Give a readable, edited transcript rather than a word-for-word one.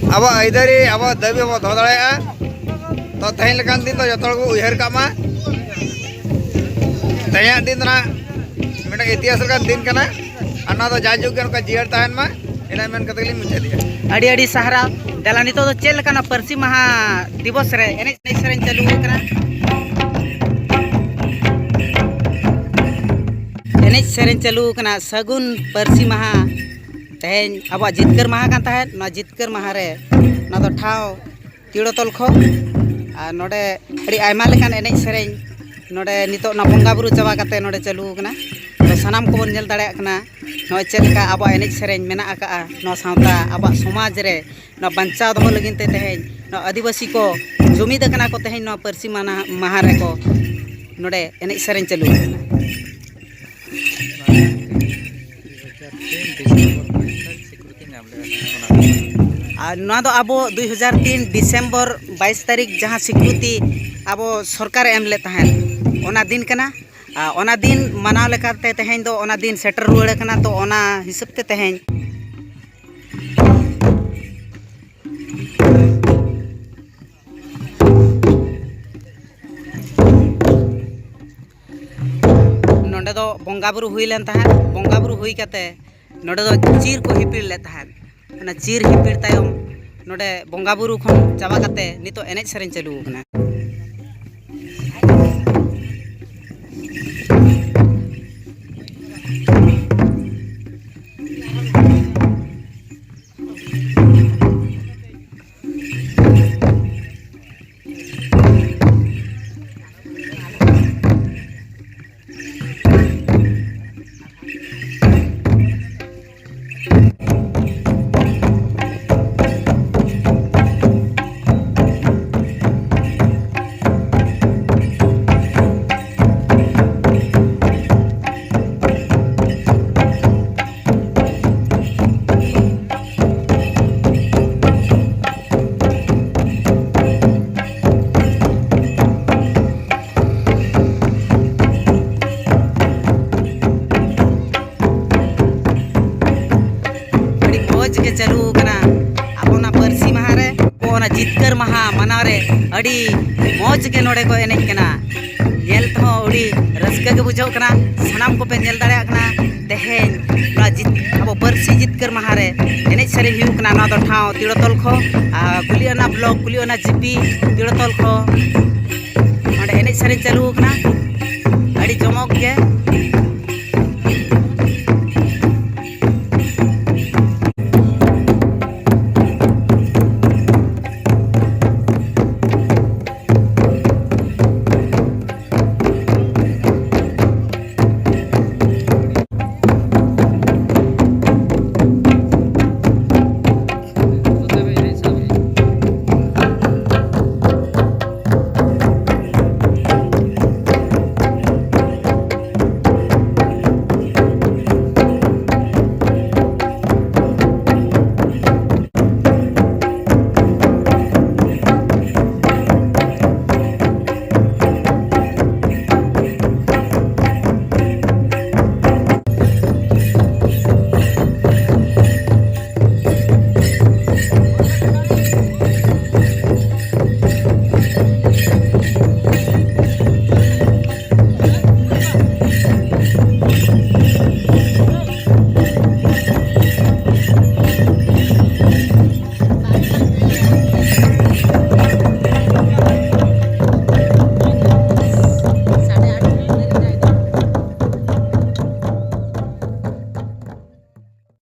अब इधर ही अब दाबी अब दो दाड़ा तो तेहन लेकान दिन तो जतोड़ को उहर कामा तेहन दिन ना मेरा इतिहास का दिन करना अन्ना तो जाजुग के उनका जीवर ताहन मा इन्हें मैंने कतली मुझे दिया अड़ी अड़ी सहारा दलानी तो चेल करना परसी महा दिवस रे एने सरें चालू करना एने सरें चालू करना सगुन परसी महा तेहन अब जितकर महा कान ताहे ना जितकर महा रे ना तो ठाव तिड़ो तल खो आ नोडे अड़ी आयमा लेकान एने सरें नोडे नितो ना बंगा बुरु चाबा काते नोडे चालू करना तो सनाम को बन नेल दाड़े कना नो चेलका अब एने सरें मेना आका नो सावता अब समाज रे नो बंचाव दो लगिन ते तेहन नो आदिवासी को जुमिद कना को तेहन नो परसी माना महा रे को नोडे एने सरें चालू करना अब 2003 डिसेंबर 22 तारीख जहाँ स्वीकृति अब सरकार एम ले तहन ओना दिन कना ओना दिन मनाव लेकाते तेहन दो ओना दिन सेटर रुआड़ कना तो ओना हिसाब ते तेहन नोडे दो बंगा बुरु हुई लेन तहन बंगा बुरु हुई काते नोडे दो चीर को हिपिड़ ले तहन ना चीर हिपिड़ तायम नोडे बंगा बुरु खन चाबा काते नितो एनेज सरें चालू कना के चालू कना अपना परसी महा रे ओना जितकर महा मनाव रे अड़ी मौज के नोडे को एनेज कना नेल तो अड़ी रस्का के बुझाव कना सनाम को पे नेल दाड़े कना तेहन ना जित अब परसी जितकर महा रे एनेज सरे हिउ कना ना तो ठाव तिड़ो तल खो कुलियाना ब्लॉक कुलियाना जीपी तिड़ो तल खो ओंडे एनेज सरे चालू कना अड़ी जमक के